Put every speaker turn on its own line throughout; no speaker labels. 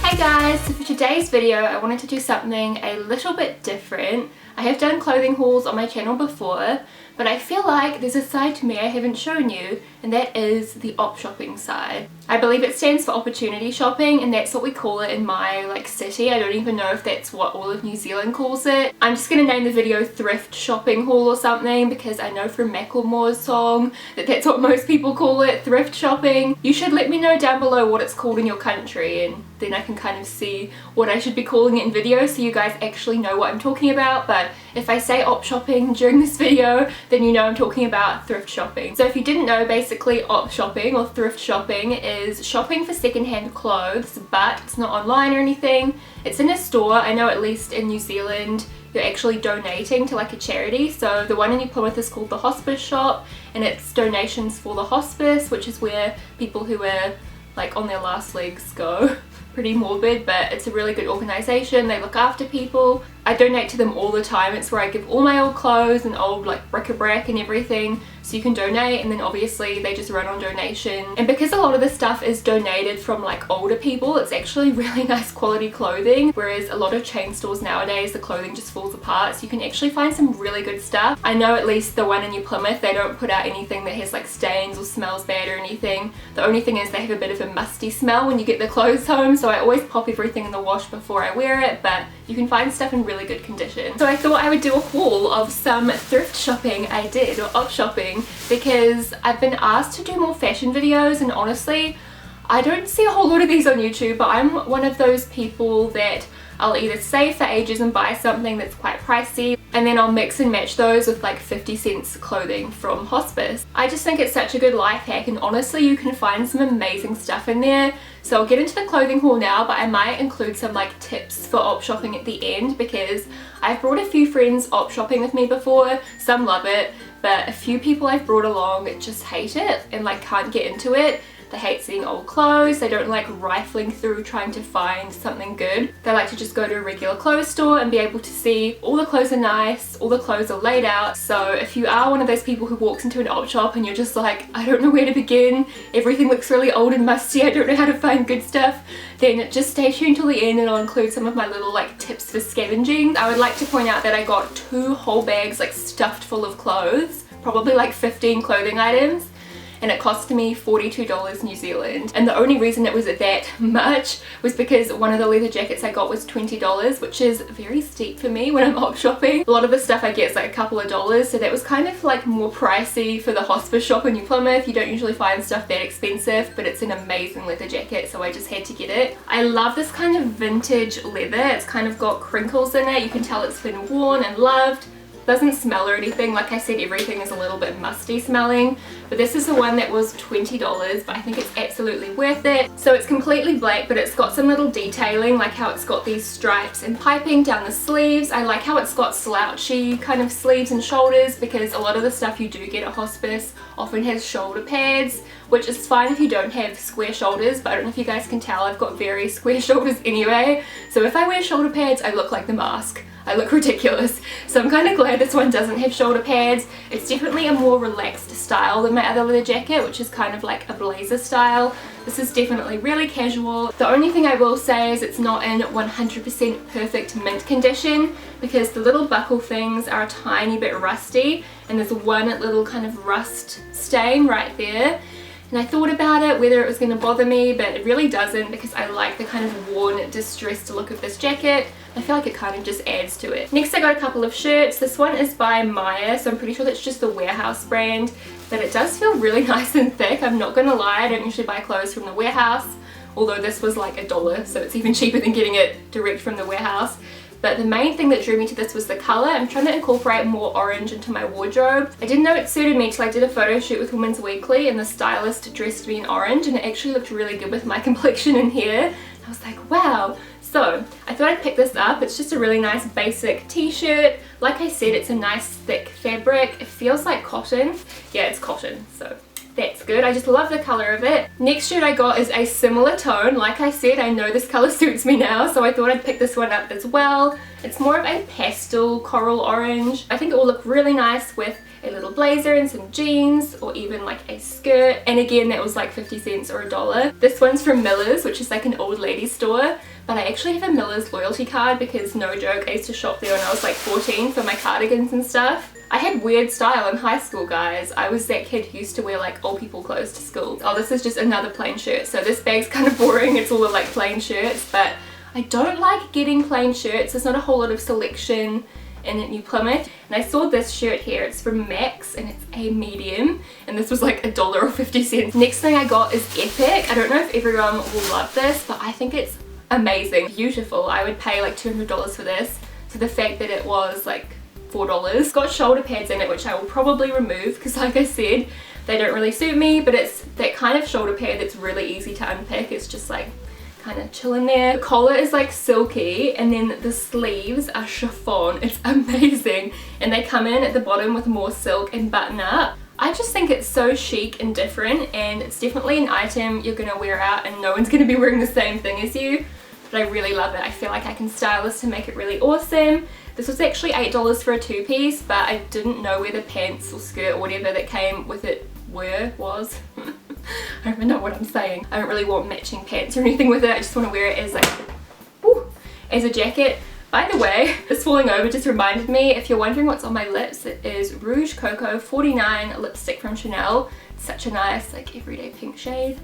Hi guys, so for today's video I wanted to do something a little bit different. I have done clothing hauls on my channel before, but I feel like there's a side to me I haven't shown you, and that is the op shopping side. I believe it stands for opportunity shopping, and that's what we call it in my city. I don't even know if that's what all of New Zealand calls it. I'm just gonna name the video thrift shopping haul or something because I know from Macklemore's song that that's what most people call it, thrift shopping. You should let me know down below what it's called in your country, and then I can kind of see what I should be calling it in video so you guys actually know what I'm talking about. But if I say op shopping during this video, then you know I'm talking about thrift shopping. So if you didn't know, basically op shopping or thrift shopping is shopping for secondhand clothes, but it's not online or anything. It's in a store. I know at least in New Zealand you're actually donating to a charity. So the one in New Plymouth is called the Hospice Shop, and it's donations for the hospice, which is where people who are on their last legs go. Pretty morbid, but it's a really good organisation. They look after people. I donate to them all the time. It's where I give all my old clothes and old bric-a-brac and everything, so you can donate, and then obviously they just run on donation. And because a lot of the stuff is donated from older people, it's actually really nice quality clothing, whereas a lot of chain stores nowadays the clothing just falls apart, so you can actually find some really good stuff. I know at least the one in New Plymouth, they don't put out anything that has stains or smells bad or anything. The only thing is they have a bit of a musty smell when you get the clothes home, so I always pop everything in the wash before I wear it, but you can find stuff in really good condition. So I thought I would do a haul of some thrift shopping I did, or op shopping, because I've been asked to do more fashion videos, and honestly I don't see a whole lot of these on YouTube, but I'm one of those people that I'll either save for ages and buy something that's quite pricey, and then I'll mix and match those with 50 cents clothing from hospice. I just think it's such a good life hack, and honestly you can find some amazing stuff in there. So I'll get into the clothing haul now, but I might include some tips for op shopping at the end, because I've brought a few friends op shopping with me before. Some love it, but a few people I've brought along just hate it and can't get into it. They hate seeing old clothes, they don't like rifling through trying to find something good. They like to just go to a regular clothes store and be able to see all the clothes are nice, all the clothes are laid out. So if you are one of those people who walks into an op shop and you're just I don't know where to begin, everything looks really old and musty, I don't know how to find good stuff, then just stay tuned till the end and I'll include some of my little tips for scavenging. I would like to point out that I got 2 whole bags stuffed full of clothes, probably 15 clothing items, and it cost me $42 New Zealand. And the only reason it was at that much was because one of the leather jackets I got was $20, which is very steep for me when I'm op shopping. A lot of the stuff I get is a couple of dollars, so that was kind of more pricey for the hospice shop in New Plymouth. You don't usually find stuff that expensive, but it's an amazing leather jacket, so I just had to get it. I love this kind of vintage leather. It's kind of got crinkles in it. You can tell it's been worn and loved. Doesn't smell or anything. Like I said, everything is a little bit musty smelling, but this is the one that was $20, but I think it's absolutely worth it. So it's completely black, but it's got some little detailing, like how it's got these stripes and piping down the sleeves. I like how it's got slouchy kind of sleeves and shoulders, because a lot of the stuff you do get at hospice often has shoulder pads, which is fine if you don't have square shoulders, but I don't know if you guys can tell, I've got very square shoulders anyway, so if I wear shoulder pads I look like the mask. I look ridiculous. So I'm kind of glad this one doesn't have shoulder pads. It's definitely a more relaxed style than my other leather jacket, which is kind of a blazer style. This is definitely really casual. The only thing I will say is it's not in 100% perfect mint condition, because the little buckle things are a tiny bit rusty, and there's one little kind of rust stain right there. And I thought about it, whether it was going to bother me, but it really doesn't, because I like the kind of worn, distressed look of this jacket. I feel like it kind of just adds to it. Next I got a couple of shirts. This one is by Maya, so I'm pretty sure that's just the Warehouse brand, but it does feel really nice and thick. I'm not gonna lie, I don't usually buy clothes from the Warehouse, although this was $1, so it's even cheaper than getting it direct from the Warehouse. But the main thing that drew me to this was the colour. I'm trying to incorporate more orange into my wardrobe. I didn't know it suited me till I did a photo shoot with Women's Weekly, and the stylist dressed me in orange, and it actually looked really good with my complexion and hair. I was like, wow. So I thought I'd pick this up. It's just a really nice basic t-shirt. Like I said, it's a nice thick fabric. It feels like cotton. Yeah, it's cotton, so that's good. I just love the color of it. Next shirt I got is a similar tone. Like I said, I know this color suits me now, so I thought I'd pick this one up as well. It's more of a pastel coral orange. I think it will look really nice with a little blazer and some jeans, or even like a skirt, and again that was like 50 cents or $1. This one's from Miller's, which is like an old lady store, but I actually have a Miller's loyalty card because, no joke, I used to shop there when I was like 14 for my cardigans and stuff. I had weird style in high school, guys. I was that kid who used to wear like old people clothes to school. Oh, this is just another plain shirt. So this bag's kind of boring. It's all the like plain shirts, but I don't like getting plain shirts. There's not a whole lot of selection in New Plymouth. And I saw this shirt here. It's from Max and it's a medium. And this was like $1 or 50 cents. Next thing I got is Epic. I don't know if everyone will love this, but I think it's amazing. Beautiful. I would pay like $200 for this. So the fact that it was like $4. It's got shoulder pads in it, which I will probably remove because, like I said, they don't really suit me, but it's that kind of shoulder pad that's really easy to unpick. It's just like kind of chilling there. The collar is like silky, and then the sleeves are chiffon. It's amazing, and they come in at the bottom with more silk and button up. I just think it's so chic and different, and it's definitely an item you're gonna wear out and no one's gonna be wearing the same thing as you, but I really love it. I feel like I can style this to make it really awesome. This was actually $8 for a two-piece, but I didn't know where the pants or skirt or whatever that came with it was. I don't even know what I'm saying. I don't really want matching pants or anything with it. I just want to wear it as like, as a jacket. By the way, this falling over just reminded me, if you're wondering what's on my lips, it is Rouge Coco 49 lipstick from Chanel. It's such a nice like everyday pink shade.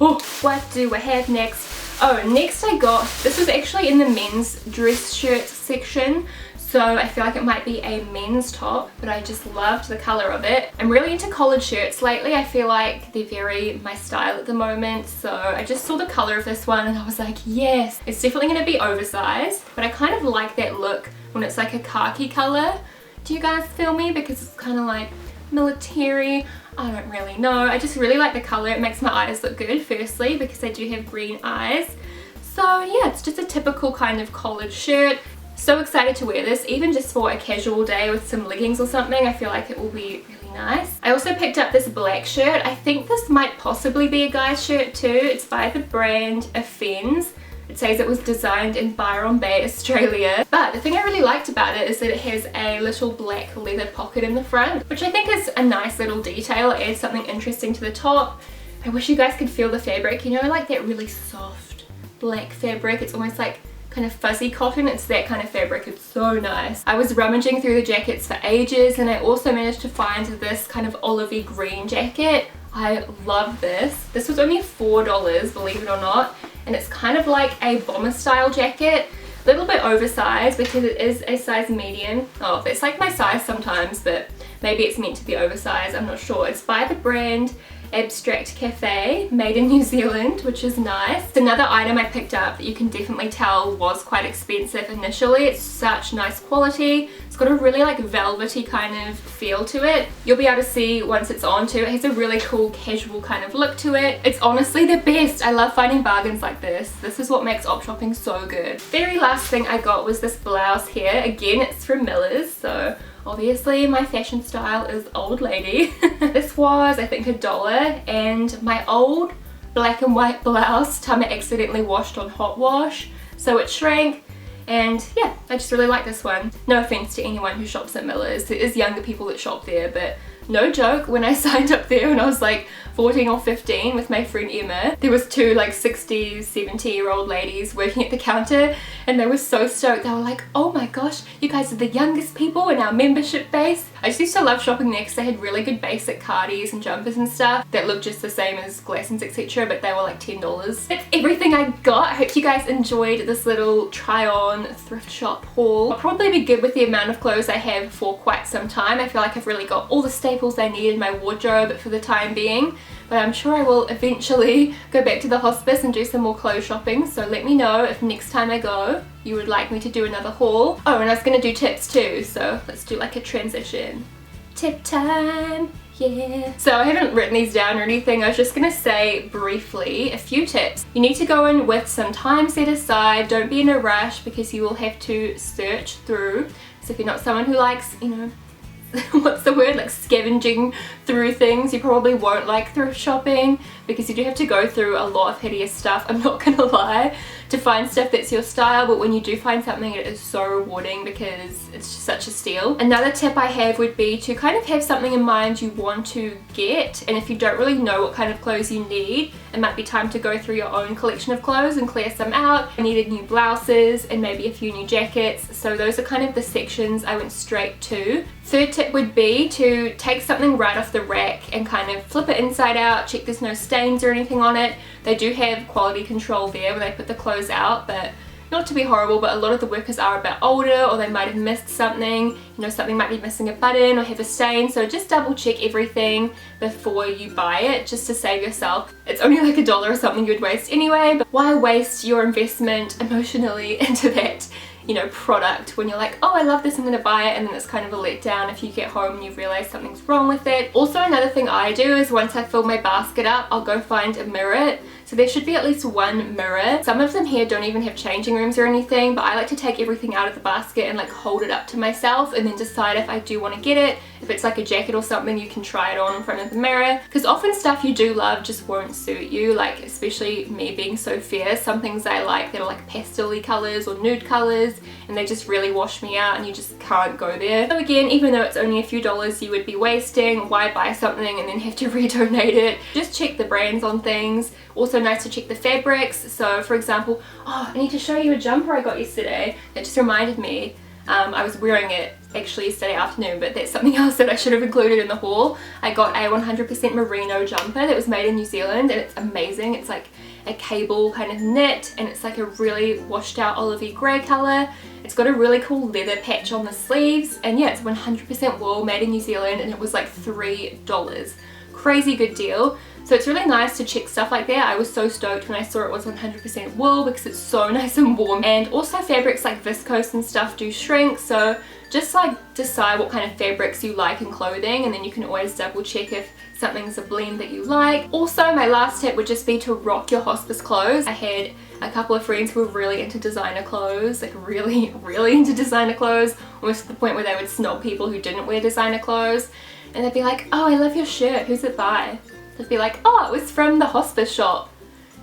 Oh, what do I have next? Oh, next I got, this was actually in the men's dress shirt section. So I feel like it might be a men's top, but I just loved the color of it. I'm really into collared shirts lately. I feel like they're very my style at the moment. So I just saw the color of this one and I was like, yes. It's definitely going to be oversized, but I kind of like that look when it's like a khaki color. Do you guys feel me? Because it's kind of like military. I don't really know. I just really like the color. It makes my eyes look good, firstly, because I do have green eyes. So yeah, it's just a typical kind of collared shirt. So excited to wear this, even just for a casual day with some leggings or something. I feel like it will be really nice. I also picked up this black shirt. I think this might possibly be a guy's shirt too. It's by the brand Offends. It says it was designed in Byron Bay, Australia. But the thing I really liked about it is that it has a little black leather pocket in the front, which I think is a nice little detail. It adds something interesting to the top. I wish you guys could feel the fabric, you know, like that really soft black fabric. It's almost like kind of fuzzy cotton. It's that kind of fabric. It's so nice. I was rummaging through the jackets for ages, and I also managed to find this kind of olivey green jacket. I love this. This was only $4, believe it or not, and it's kind of like a bomber style jacket. A little bit oversized because it is a size medium. Oh, it's like my size sometimes, but maybe it's meant to be oversized. I'm not sure. It's by the brand Abstract Cafe, made in New Zealand, which is nice. It's another item I picked up that you can definitely tell was quite expensive initially. It's such nice quality. It's got a really like velvety kind of feel to it. You'll be able to see once it's on too. It has a really cool casual kind of look to it. It's honestly the best. I love finding bargains like this. This is what makes op shopping so good. Very last thing I got was this blouse here. Again, it's from Miller's, so obviously my fashion style is old lady. This was I think $1, and my old black and white blouse Tama accidentally washed on hot wash, so it shrank. And yeah, I just really like this one. No offense to anyone who shops at Miller's. There is younger people that shop there, but no joke, when I signed up there when I was like 14 or 15 with my friend Emma, there was two like 60, 70-year-old ladies working at the counter, and they were so stoked. They were like, oh my gosh, you guys are the youngest people in our membership base. I just used to love shopping there because they had really good basic cardies and jumpers and stuff that looked just the same as Glassons, etc., but they were like $10. That's everything I got. I hope you guys enjoyed this little try on thrift shop haul. I'll probably be good with the amount of clothes I have for quite some time. I feel like I've really got all the staples I need in my wardrobe for the time being, but I'm sure I will eventually go back to the hospice and do some more clothes shopping. So let me know if next time I go you would like me to do another haul. Oh, and I was going to do tips too, so let's do like a transition. Tip time! Yeah. So I haven't written these down or anything. I was just going to say briefly a few tips. You need to go in with some time set aside. Don't be in a rush because you will have to search through. So if you're not someone who likes, you know, what's the word, like scavenging through things. You probably won't like thrift shopping because you do have to go through a lot of hideous stuff, I'm not gonna lie, to find stuff that's your style, but when you do find something it is so rewarding because it's just such a steal. Another tip I have would be to kind of have something in mind you want to get, and if you don't really know what kind of clothes you need, it might be time to go through your own collection of clothes and clear some out. I needed new blouses and maybe a few new jackets, so those are kind of the sections I went straight to. Third tip would be to take something right off the rack and kind of flip it inside out, check there's no stains or anything on it. They do have quality control there when they put the clothes out, but not to be horrible, but a lot of the workers are a bit older or they might have missed something. You know, something might be missing a button or have a stain, so just double check everything before you buy it just to save yourself. It's only like $1 or something you would waste anyway, but why waste your investment emotionally into that, you know, product when you're like, oh, I love this, I'm gonna buy it, and then it's kind of a letdown if you get home and you realize something's wrong with it. Also, another thing I do is once I fill my basket up, I'll go find a mirror. So there should be at least one mirror. Some of them here don't even have changing rooms or anything, but I like to take everything out of the basket and like hold it up to myself and then decide if I do want to get it. If it's like a jacket or something, you can try it on in front of the mirror, because often stuff you do love just won't suit you, like especially me being so fair. Some things I like that are like pastel-y colours or nude colours, and they just really wash me out and you just can't go there. So again, even though it's only a few dollars you would be wasting, why buy something and then have to redonate it? Just check the brands on things. Also nice to check the fabrics. So for example, oh, I need to show you a jumper I got yesterday that just reminded me. I was wearing it actually yesterday afternoon, but that's something else that I should have included in the haul. I got a 100% merino jumper that was made in New Zealand, and it's amazing. It's like a cable kind of knit, and it's like a really washed out olivey grey colour. It's got a really cool leather patch on the sleeves, and yeah, it's 100% wool, made in New Zealand, and it was like $3. Crazy good deal. So it's really nice to check stuff like that. I was so stoked when I saw it was 100% wool because it's so nice and warm. And also fabrics like viscose and stuff do shrink, so just like decide what kind of fabrics you like in clothing, and then you can always double check if something's a blend that you like. Also, my last tip would just be to rock your hospice clothes. I had a couple of friends who were really into designer clothes, like really into designer clothes, almost to the point where they would snob people who didn't wear designer clothes, and they'd be like, oh, I love your shirt, who's it by? I'd be like, oh, it was from the hospice shop.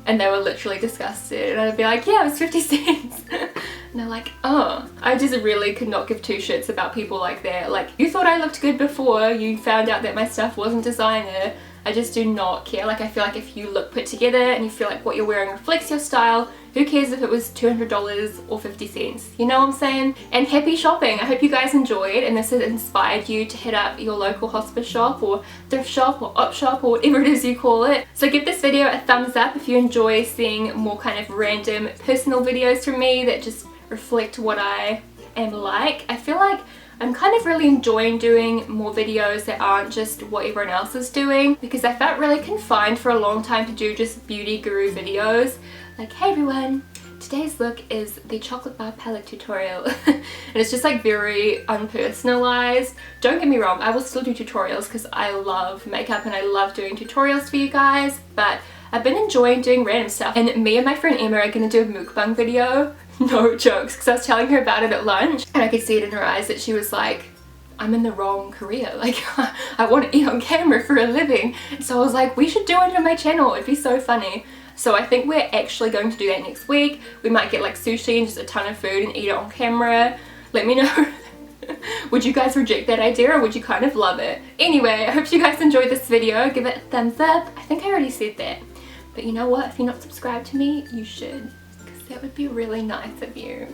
And they were literally disgusted. And I'd be like, yeah, it was 50 cents. And they're like, oh. I just really could not give two shits about people like that. Like, you thought I looked good before you found out that my stuff wasn't designer. I just do not care. Like, I feel like if you look put together and you feel like what you're wearing reflects your style, who cares if it was $200 or 50 cents? You know what I'm saying? And happy shopping! I hope you guys enjoyed and this has inspired you to hit up your local hospice shop or thrift shop or op shop or whatever it is you call it. So give this video a thumbs up if you enjoy seeing more kind of random personal videos from me that just reflect what I am like. I feel like I'm kind of really enjoying doing more videos that aren't just what everyone else is doing, because I felt really confined for a long time to do just beauty guru videos. Like, hey everyone, today's look is the chocolate bar palette tutorial. And it's just like very unpersonalized. Don't get me wrong, I will still do tutorials because I love makeup and I love doing tutorials for you guys, but I've been enjoying doing random stuff. And me and my friend Emma are going to do a mukbang video. No jokes, because I was telling her about it at lunch and I could see it in her eyes that she was like, I'm in the wrong career, like I want to eat on camera for a living. So I was like, we should do it on my channel, it'd be so funny. So I think we're actually going to do that next week. We might get like sushi and just a ton of food and eat it on camera. Let me know. Would you guys reject that idea or would you kind of love it? Anyway, I hope you guys enjoyed this video. Give it a thumbs up. I think I already said that. But you know what? If you're not subscribed to me, you should. That would be really nice of you.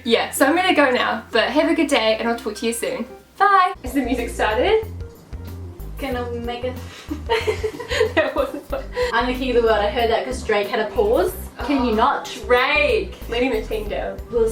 Yeah, so I'm gonna go now, but have a good day and I'll talk to you soon. Bye! Is the music started?
Gonna make it.
That wasn't fun.
I'm gonna hear the word. I heard that because Drake had a pause. Can you not?
Drake! Letting the team down.
Will